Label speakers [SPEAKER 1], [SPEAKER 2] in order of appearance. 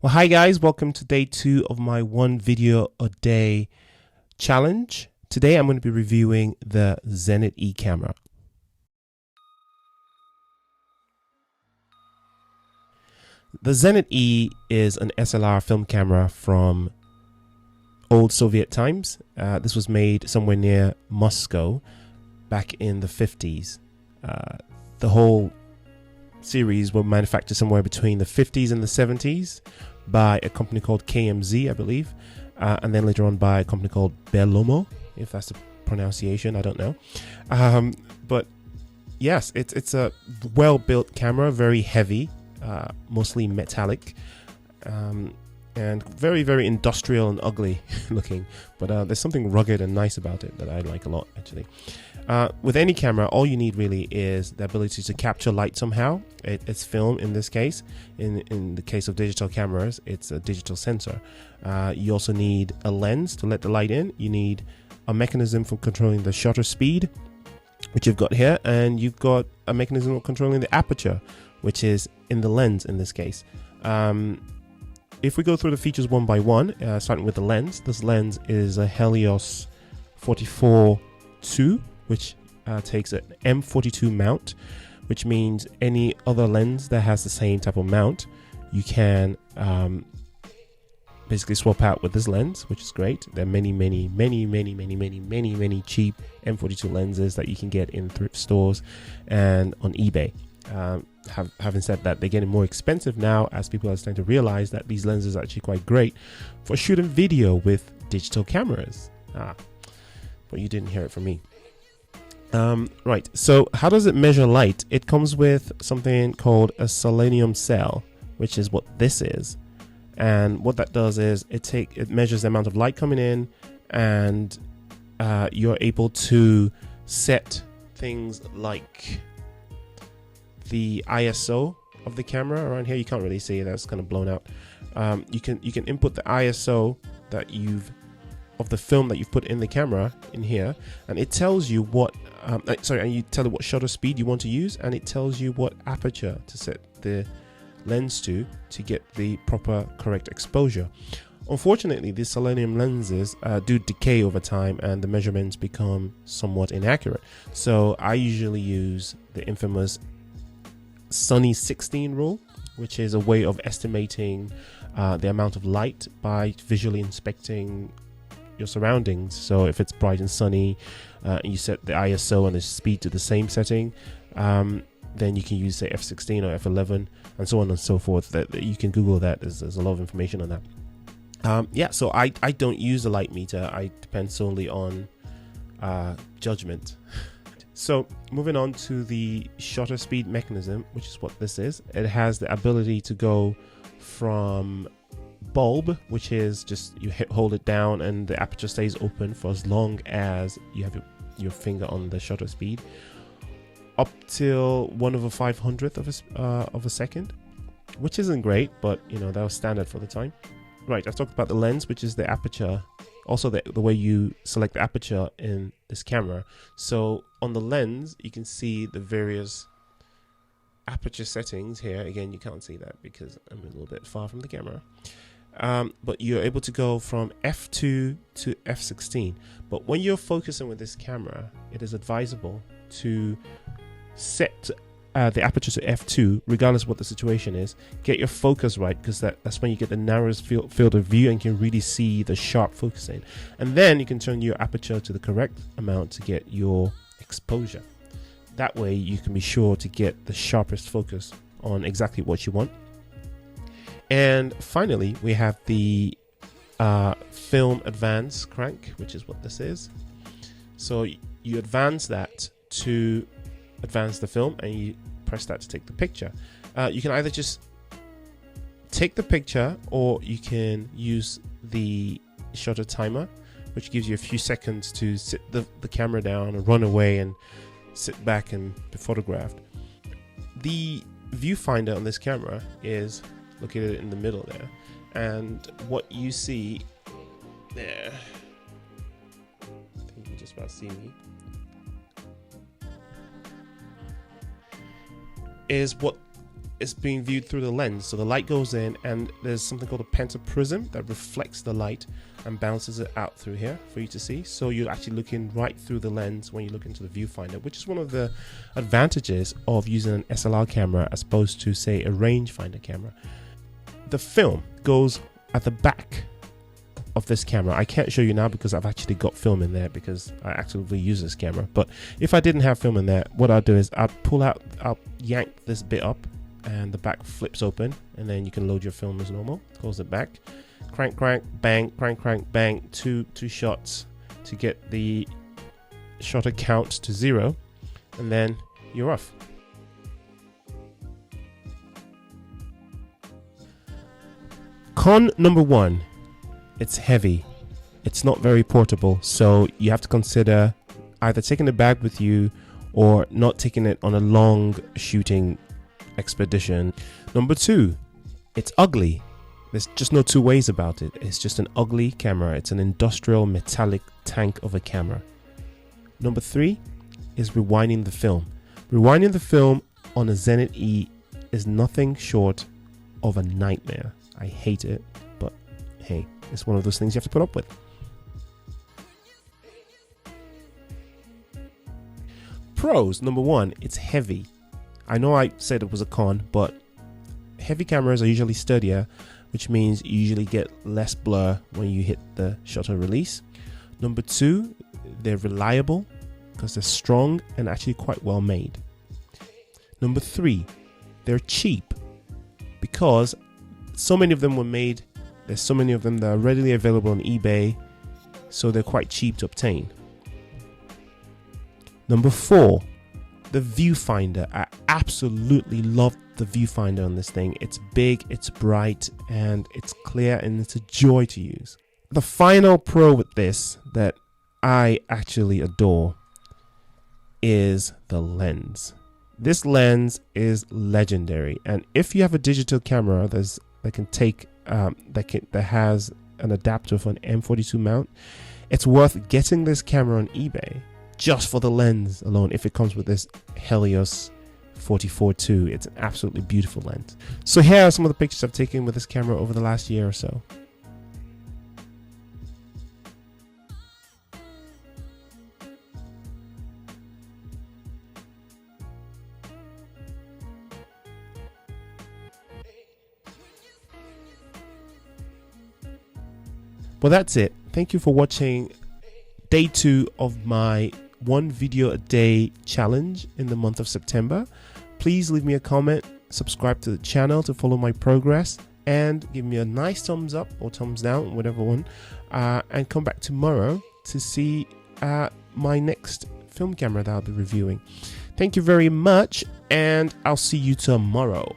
[SPEAKER 1] Well, hi guys, welcome to day 2 of my one video a day challenge. Today I'm going to be reviewing the Zenit-e camera. The Zenit-e is an SLR film camera from old Soviet times. This was made somewhere near Moscow back in the 50s. The whole series were manufactured somewhere between the 50s and the 70s by a company called KMZ, I believe, and then later on by a company called Belomo, if that's the pronunciation, I don't know. But yes, it's a well-built camera, very heavy, mostly metallic, and very, very industrial and ugly looking, but there's something rugged and nice about it that I like a lot, actually. With any camera, all you need really is the ability to capture light somehow. It's film in this case. In the case of digital cameras, it's a digital sensor. You also need a lens to let the light in. You need a mechanism for controlling the shutter speed, which you've got here, and you've got a mechanism for controlling the aperture, which is in the lens in this case. If we go through the features one by one, starting with the lens, this lens is a Helios 44-2, which takes an M42 mount, which means any other lens that has the same type of mount, you can basically swap out with this lens, which is great. There are many cheap M42 lenses that you can get in thrift stores and on eBay. Having said that, they're getting more expensive now as people are starting to realize that these lenses are actually quite great for shooting video with digital cameras. But you didn't hear it from me. Right, so how does it measure light? It comes with something called a selenium cell, which is what this is. And what that does is it measures the amount of light coming in, and you're able to set things like the ISO of the camera. Around here you can't really see it, that's kind of blown out. You can input the ISO that of the film that you've put in the camera in here, and it tells you what and you tell it what shutter speed you want to use, and it tells you what aperture to set the lens to get the proper correct exposure. Unfortunately, these selenium lenses do decay over time, and the measurements become somewhat inaccurate. So I usually use the infamous Sunny 16 rule, which is a way of estimating the amount of light by visually inspecting your surroundings. So if it's bright and sunny, you set the ISO and the speed to the same setting, then you can use, say, f16 or f11 and so on and so forth. That you can Google that. There's a lot of information on that. Yeah, so I don't use a light meter. I depend solely on judgment. So moving on to the shutter speed mechanism, which is what this is. It has the ability to go from bulb, which is just you hold it down and the aperture stays open for as long as you have your finger on the shutter speed, up till 1/500th of a second, which isn't great, but you know, that was standard for the time. Right, I've talked about the lens, which is the aperture, also the way you select the aperture in this camera. So on the lens you can see the various aperture settings here. Again, you can't see that because I'm a little bit far from the camera. But you're able to go from f2 to f16. But when you're focusing with this camera, it is advisable to set the aperture to f2, regardless of what the situation is. Get your focus right, because that's when you get the narrowest field of view and can really see the sharp focusing. And then you can turn your aperture to the correct amount to get your exposure. That way you can be sure to get the sharpest focus on exactly what you want. And finally, we have the film advance crank, which is what this is. So you advance that to advance the film, and you press that to take the picture. You can either just take the picture, or you can use the shutter timer, which gives you a few seconds to sit the camera down and run away and sit back and be photographed. The viewfinder on this camera is located in the middle there, and what you see there, I think you can just about see me, is what it's being viewed through the lens. So the light goes in and there's something called a pentaprism that reflects the light and bounces it out through here for you to see. So you're actually looking right through the lens when you look into the viewfinder, which is one of the advantages of using an SLR camera as opposed to, say, a rangefinder camera. The film goes at the back of this camera. I can't show you now because I've actually got film in there because I actively use this camera. But if I didn't have film in there, what I'll do is I'll yank this bit up and the back flips open, and then you can load your film as normal. Close it back, crank, bang, crank, bang, two shots to get the shutter count to 0, and then you're off. Con number 1, it's heavy. It's not very portable, so you have to consider either taking the bag with you or not taking it on a long shooting expedition. Number 2, it's ugly. There's just no two ways about it. It's just an ugly camera. It's an industrial metallic tank of a camera. Number 3 is rewinding the film. Rewinding the film on a Zenit-e is nothing short of a nightmare. I hate it, but hey, it's one of those things you have to put up with. Pros. Number 1, it's heavy. I know I said it was a con, but heavy cameras are usually sturdier, which means you usually get less blur when you hit the shutter release. Number 2, they're reliable because they're strong and actually quite well made. Number 3, they're cheap because so many of them were made. There's so many of them that are readily available on eBay, so they're quite cheap to obtain. Number 4, the viewfinder. I absolutely love the viewfinder on this thing. It's big, it's bright, and it's clear, and it's a joy to use. The final pro with this that I actually adore is the lens. This lens is legendary, and if you have a digital camera that can take that has an adapter for an M42 mount, it's worth getting this camera on eBay just for the lens alone. If it comes with this Helios 44-2, it's an absolutely beautiful lens. So here are some of the pictures I've taken with this camera over the last year or so. Well, that's it. Thank you for watching day 2 of my 1 video a day challenge in the month of September. Please leave me a comment, subscribe to the channel to follow my progress, and give me a nice thumbs up or thumbs down, whatever one, and come back tomorrow to see my next film camera that I'll be reviewing. Thank you very much, and I'll see you tomorrow.